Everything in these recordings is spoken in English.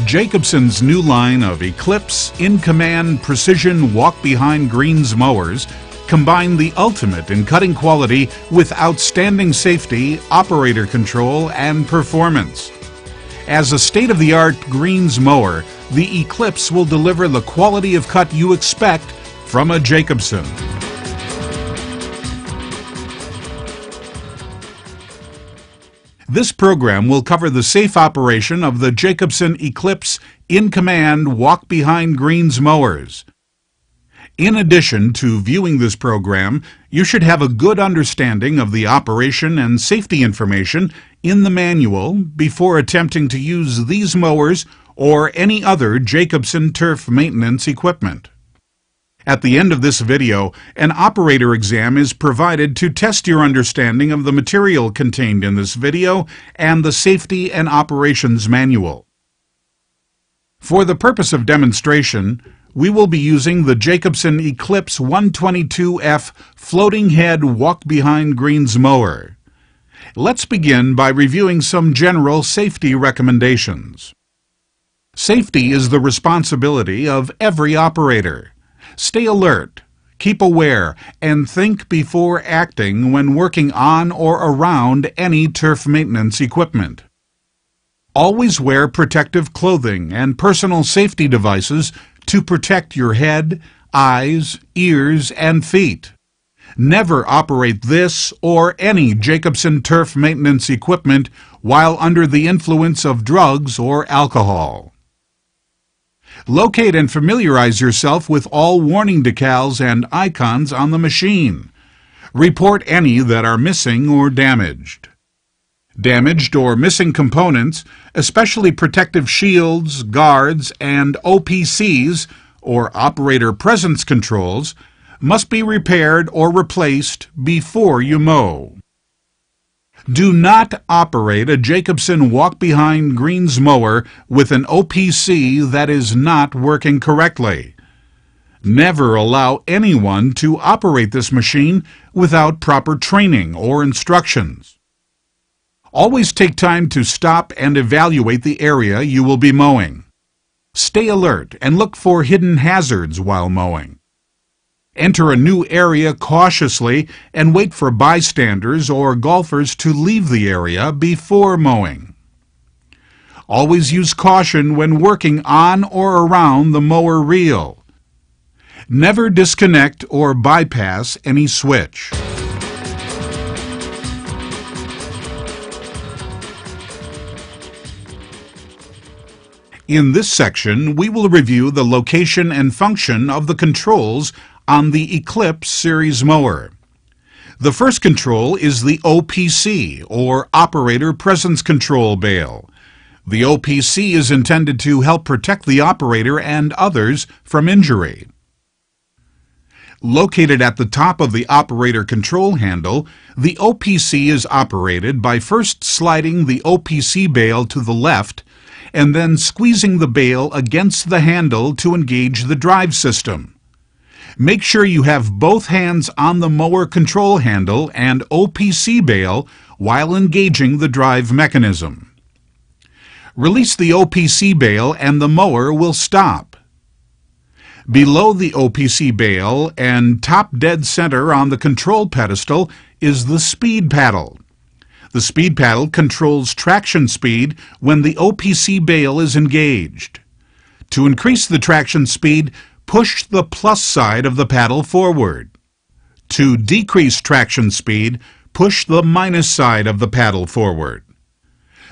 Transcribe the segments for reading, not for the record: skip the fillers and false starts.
Jacobsen's new line of Eclipse in-command precision walk-behind greens mowers combine the ultimate in cutting quality with outstanding safety, operator control, and performance. As a state-of-the-art greens mower, the Eclipse will deliver the quality of cut you expect from a Jacobsen. This program will cover the safe operation of the Jacobsen Eclipse in-command walk-behind greens mowers. In addition to viewing this program, you should have a good understanding of the operation and safety information in the manual before attempting to use these mowers or any other Jacobsen turf maintenance equipment. At the end of this video, an operator exam is provided to test your understanding of the material contained in this video and the safety and operations manual. For the purpose of demonstration, we will be using the Jacobsen Eclipse 122F floating head walk-behind greens mower. Let's begin by reviewing some general safety recommendations. Safety is the responsibility of every operator. Stay alert, keep aware, and think before acting when working on or around any turf maintenance equipment. Always wear protective clothing and personal safety devices to protect your head, eyes, ears, and feet. Never operate this or any Jacobsen turf maintenance equipment while under the influence of drugs or alcohol. Locate and familiarize yourself with all warning decals and icons on the machine. Report any that are missing or damaged. Damaged or missing components, especially protective shields, guards, and OPCs, or operator presence controls, must be repaired or replaced before you mow. Do not operate a Jacobsen walk-behind greens mower with an OPC that is not working correctly. Never allow anyone to operate this machine without proper training or instructions. Always take time to stop and evaluate the area you will be mowing. Stay alert and look for hidden hazards while mowing. Enter a new area cautiously and wait for bystanders or golfers to leave the area before mowing. Always use caution when working on or around the mower reel. Never disconnect or bypass any switch. In this section, we will review the location and function of the controls on the Eclipse series mower. The first control is the OPC, or Operator Presence Control Bale. The OPC is intended to help protect the operator and others from injury. Located at the top of the operator control handle, the OPC is operated by first sliding the OPC bale to the left and then squeezing the bale against the handle to engage the drive system. Make sure you have both hands on the mower control handle and OPC bale while engaging the drive mechanism. Release the OPC bale and the mower will stop. Below the OPC bale and top dead center on the control pedestal is the speed paddle. The speed paddle controls traction speed when the OPC bale is engaged. To increase the traction speed, push the plus side of the paddle forward. To decrease traction speed, push the minus side of the paddle forward.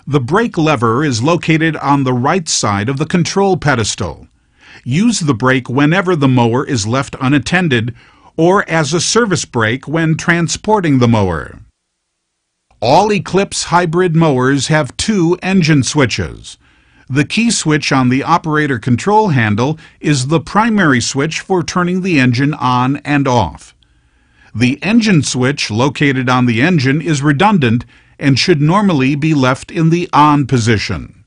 The brake lever is located on the right side of the control pedestal. Use the brake whenever the mower is left unattended or as a service brake when transporting the mower. All Eclipse hybrid mowers have two engine switches. The key switch on the operator control handle is the primary switch for turning the engine on and off. The engine switch located on the engine is redundant and should normally be left in the on position.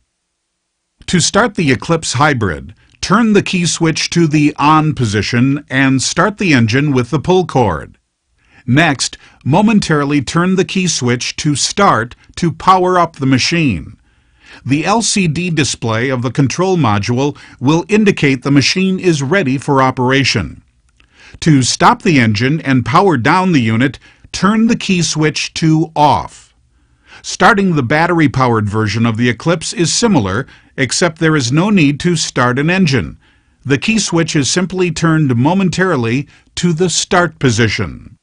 To start the Eclipse hybrid, turn the key switch to the on position and start the engine with the pull cord. Next, momentarily turn the key switch to start to power up the machine. The LCD display of the control module will indicate the machine is ready for operation. To stop the engine and power down the unit, turn the key switch to off. Starting the battery-powered version of the Eclipse is similar, except there is no need to start an engine. The key switch is simply turned momentarily to the start position.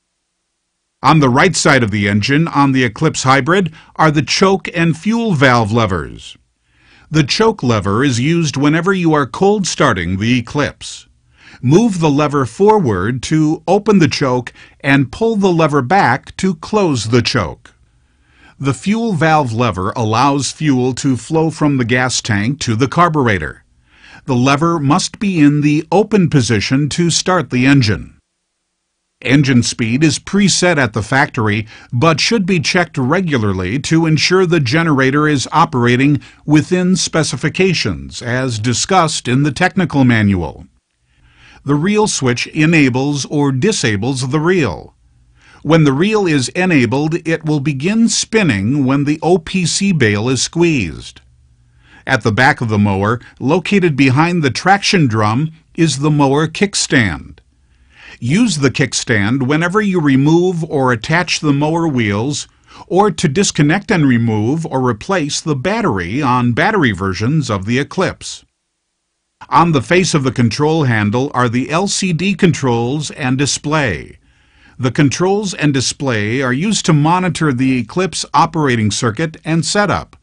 On the right side of the engine on the Eclipse Hybrid are the choke and fuel valve levers. The choke lever is used whenever you are cold starting the Eclipse. Move the lever forward to open the choke and pull the lever back to close the choke. The fuel valve lever allows fuel to flow from the gas tank to the carburetor. The lever must be in the open position to start the engine. Engine speed is preset at the factory, but should be checked regularly to ensure the generator is operating within specifications, as discussed in the technical manual. The reel switch enables or disables the reel. When the reel is enabled, it will begin spinning when the OPC bail is squeezed. At the back of the mower, located behind the traction drum, is the mower kickstand. Use the kickstand whenever you remove or attach the mower wheels, or to disconnect and remove or replace the battery on battery versions of the Eclipse. On the face of the control handle are the LCD controls and display. The controls and display are used to monitor the Eclipse operating circuit and setup.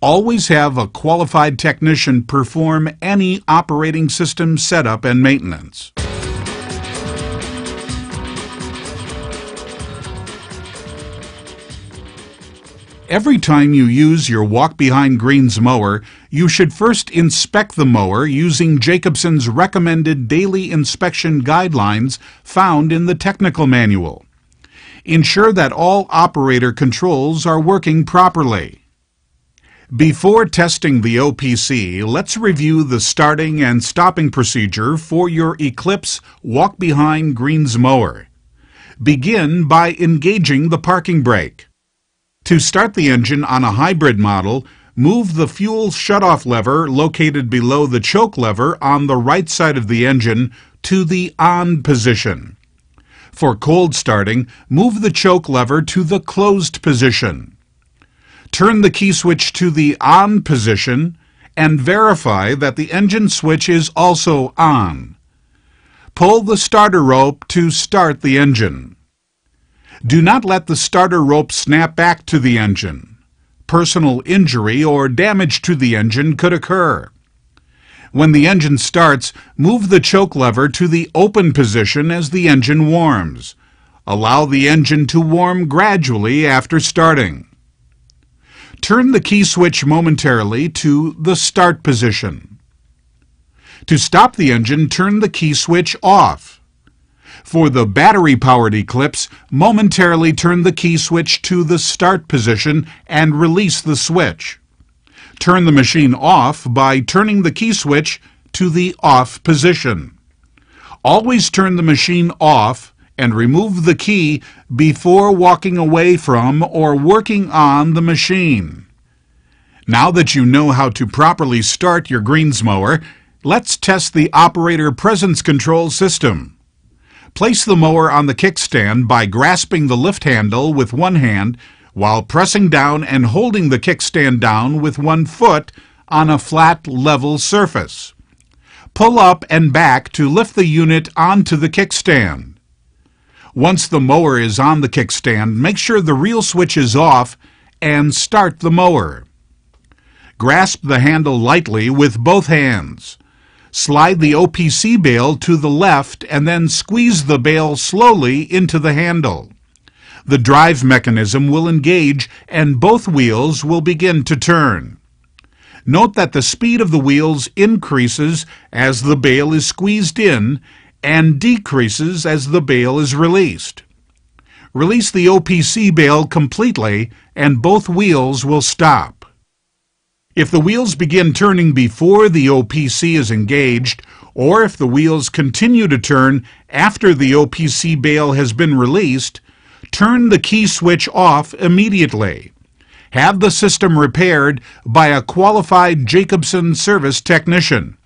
Always have a qualified technician perform any operating system setup and maintenance. Every time you use your walk-behind greens mower, you should first inspect the mower using Jacobsen's recommended daily inspection guidelines found in the technical manual. Ensure that all operator controls are working properly. Before testing the OPC, let's review the starting and stopping procedure for your Eclipse walk-behind greens mower. Begin by engaging the parking brake. To start the engine on a hybrid model, move the fuel shutoff lever located below the choke lever on the right side of the engine to the on position. For cold starting, move the choke lever to the closed position. Turn the key switch to the on position and verify that the engine switch is also on. Pull the starter rope to start the engine. Do not let the starter rope snap back to the engine. Personal injury or damage to the engine could occur. When the engine starts, move the choke lever to the open position as the engine warms. Allow the engine to warm gradually after starting. Turn the key switch momentarily to the start position. To stop the engine, turn the key switch off. For the battery-powered Eclipse, momentarily turn the key switch to the start position and release the switch. Turn the machine off by turning the key switch to the off position. Always turn the machine off and remove the key before walking away from or working on the machine. Now that you know how to properly start your greens mower, let's test the operator presence control system. Place the mower on the kickstand by grasping the lift handle with one hand while pressing down and holding the kickstand down with one foot on a flat, level surface. Pull up and back to lift the unit onto the kickstand. Once the mower is on the kickstand, make sure the reel switch is off and start the mower. Grasp the handle lightly with both hands. Slide the OPC bail to the left and then squeeze the bail slowly into the handle. The drive mechanism will engage and both wheels will begin to turn. Note that the speed of the wheels increases as the bail is squeezed in and decreases as the bail is released. Release the OPC bail completely and both wheels will stop. If the wheels begin turning before the OPC is engaged, or if the wheels continue to turn after the OPC bail has been released, turn the key switch off immediately. Have the system repaired by a qualified Jacobsen service technician.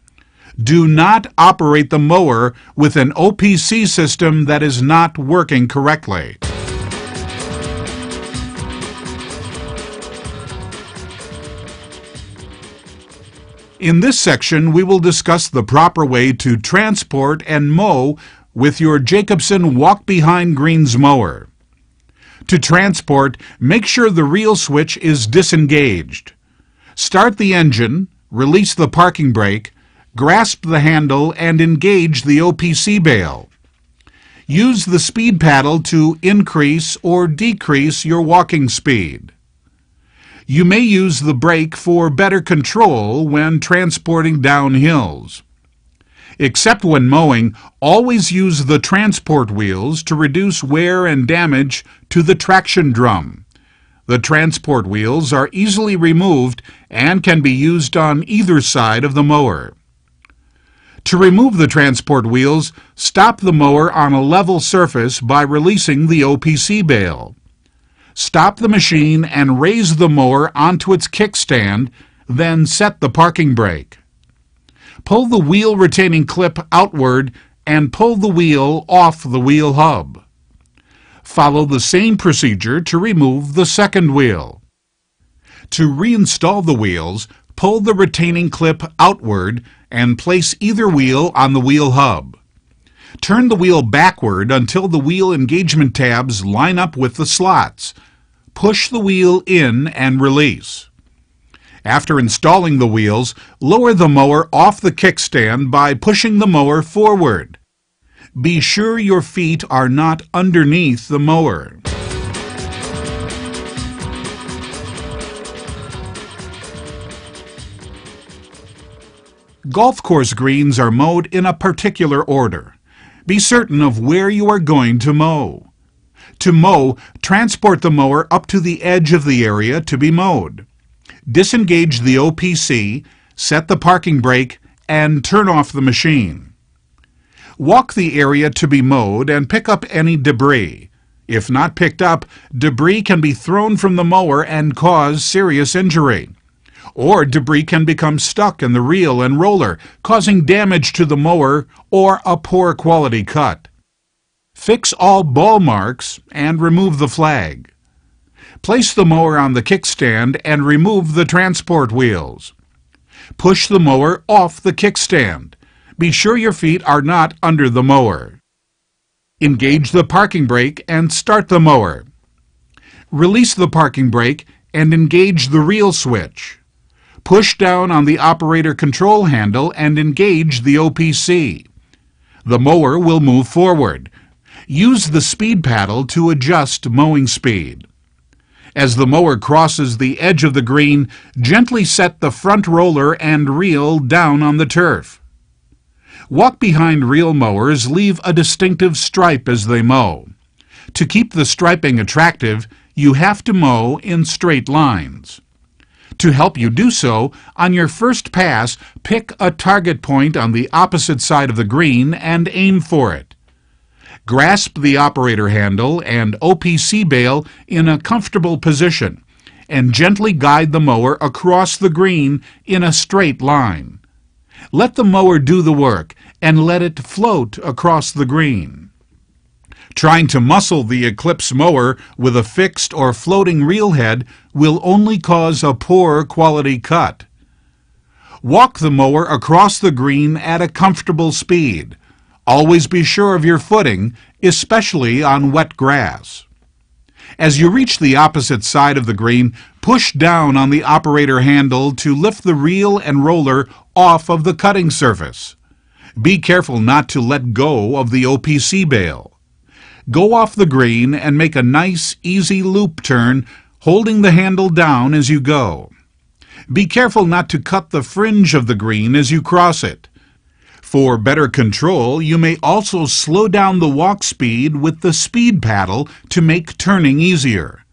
Do not operate the mower with an OPC system that is not working correctly. In this section, we will discuss the proper way to transport and mow with your Jacobsen walk-behind greens mower. To transport, make sure the reel switch is disengaged. Start the engine, release the parking brake, grasp the handle, and engage the OPC bale. Use the speed paddle to increase or decrease your walking speed. You may use the brake for better control when transporting down hills. Except when mowing, always use the transport wheels to reduce wear and damage to the traction drum. The transport wheels are easily removed and can be used on either side of the mower. To remove the transport wheels, stop the mower on a level surface by releasing the OPC bale. Stop the machine and raise the mower onto its kickstand, then set the parking brake. Pull the wheel retaining clip outward and pull the wheel off the wheel hub. Follow the same procedure to remove the second wheel. To reinstall the wheels, pull the retaining clip outward and place either wheel on the wheel hub. Turn the wheel backward until the wheel engagement tabs line up with the slots. Push the wheel in and release. After installing the wheels, lower the mower off the kickstand by pushing the mower forward. Be sure your feet are not underneath the mower. Golf course greens are mowed in a particular order. Be certain of where you are going to mow. To mow, transport the mower up to the edge of the area to be mowed. Disengage the OPC, set the parking brake, and turn off the machine. Walk the area to be mowed and pick up any debris. If not picked up, debris can be thrown from the mower and cause serious injury. Or debris can become stuck in the reel and roller, causing damage to the mower or a poor quality cut. Fix all ball marks and remove the flag. Place the mower on the kickstand and remove the transport wheels. Push the mower off the kickstand. Be sure your feet are not under the mower. Engage the parking brake and start the mower. Release the parking brake and engage the reel switch. Push down on the operator control handle and engage the OPC. The mower will move forward. Use the speed paddle to adjust mowing speed. As the mower crosses the edge of the green, gently set the front roller and reel down on the turf. Walk-behind reel mowers leave a distinctive stripe as they mow. To keep the striping attractive, you have to mow in straight lines. To help you do so, on your first pass, pick a target point on the opposite side of the green and aim for it. Grasp the operator handle and OPC bale in a comfortable position and gently guide the mower across the green in a straight line. Let the mower do the work and let it float across the green. Trying to muscle the Eclipse mower with a fixed or floating reel head will only cause a poor quality cut. Walk the mower across the green at a comfortable speed. Always be sure of your footing, especially on wet grass. As you reach the opposite side of the green, push down on the operator handle to lift the reel and roller off of the cutting surface. Be careful not to let go of the OPC bale. Go off the green and make a nice, easy loop turn, holding the handle down as you go. Be careful not to cut the fringe of the green as you cross it. For better control, you may also slow down the walk speed with the speed paddle to make turning easier.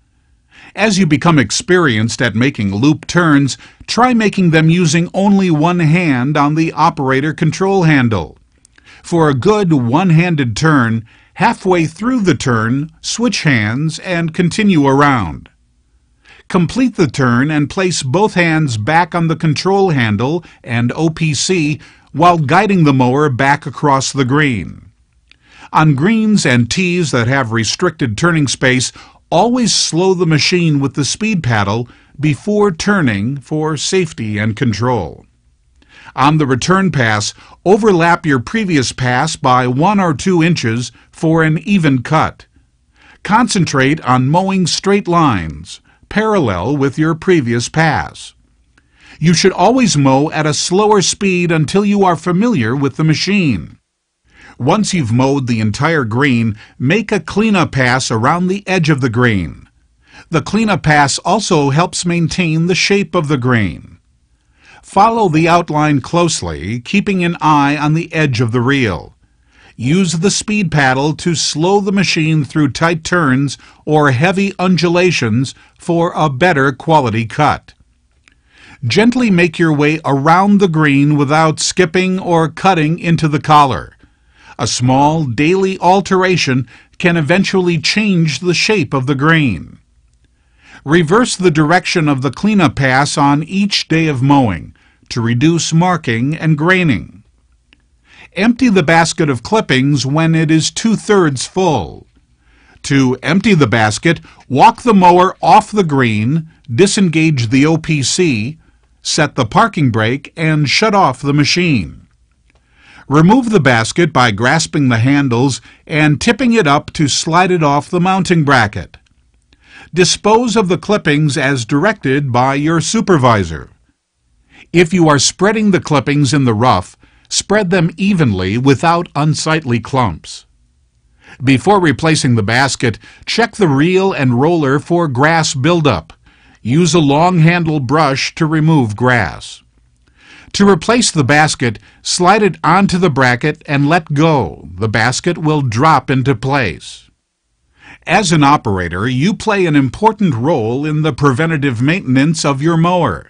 As you become experienced at making loop turns, try making them using only one hand on the operator control handle. For a good one-handed turn, halfway through the turn, switch hands and continue around. Complete the turn and place both hands back on the control handle and OPC while guiding the mower back across the green. On greens and tees that have restricted turning space, always slow the machine with the speed paddle before turning for safety and control. On the return pass, overlap your previous pass by 1 or 2 inches for an even cut. Concentrate on mowing straight lines, parallel with your previous pass. You should always mow at a slower speed until you are familiar with the machine. Once you've mowed the entire green, make a cleanup pass around the edge of the green. The cleanup pass also helps maintain the shape of the green. Follow the outline closely, keeping an eye on the edge of the reel. Use the speed paddle to slow the machine through tight turns or heavy undulations for a better quality cut. Gently make your way around the green without skipping or cutting into the collar. A small daily alteration can eventually change the shape of the green. Reverse the direction of the cleanup pass on each day of mowing to reduce marking and graining. Empty the basket of clippings when it is 2/3 full. To empty the basket, walk the mower off the green, disengage the OPC, set the parking brake, and shut off the machine. Remove the basket by grasping the handles and tipping it up to slide it off the mounting bracket. Dispose of the clippings as directed by your supervisor. If you are spreading the clippings in the rough, spread them evenly without unsightly clumps. Before replacing the basket, check the reel and roller for grass buildup. Use a long-handled brush to remove grass. To replace the basket, slide it onto the bracket and let go. The basket will drop into place. As an operator, you play an important role in the preventative maintenance of your mower.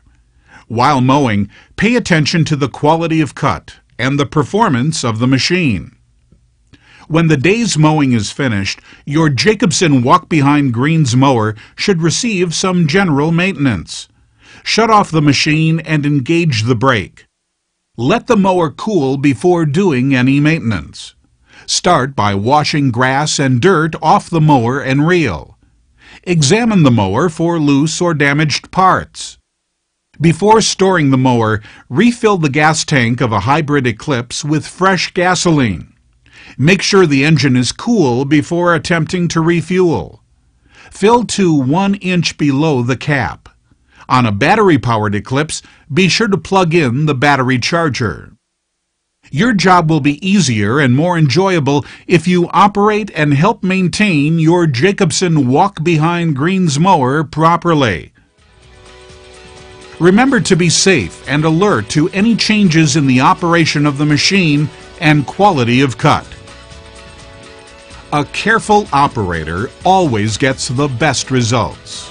While mowing, pay attention to the quality of cut and the performance of the machine. When the day's mowing is finished, your Jacobsen walk-behind greens mower should receive some general maintenance. Shut off the machine and engage the brake. Let the mower cool before doing any maintenance. Start by washing grass and dirt off the mower and reel. Examine the mower for loose or damaged parts. Before storing the mower, refill the gas tank of a hybrid Eclipse with fresh gasoline. Make sure the engine is cool before attempting to refuel. Fill to 1 inch below the cap. On a battery-powered Eclipse, be sure to plug in the battery charger. Your job will be easier and more enjoyable if you operate and help maintain your Jacobsen walk-behind greens mower properly. Remember to be safe and alert to any changes in the operation of the machine and quality of cut. A careful operator always gets the best results.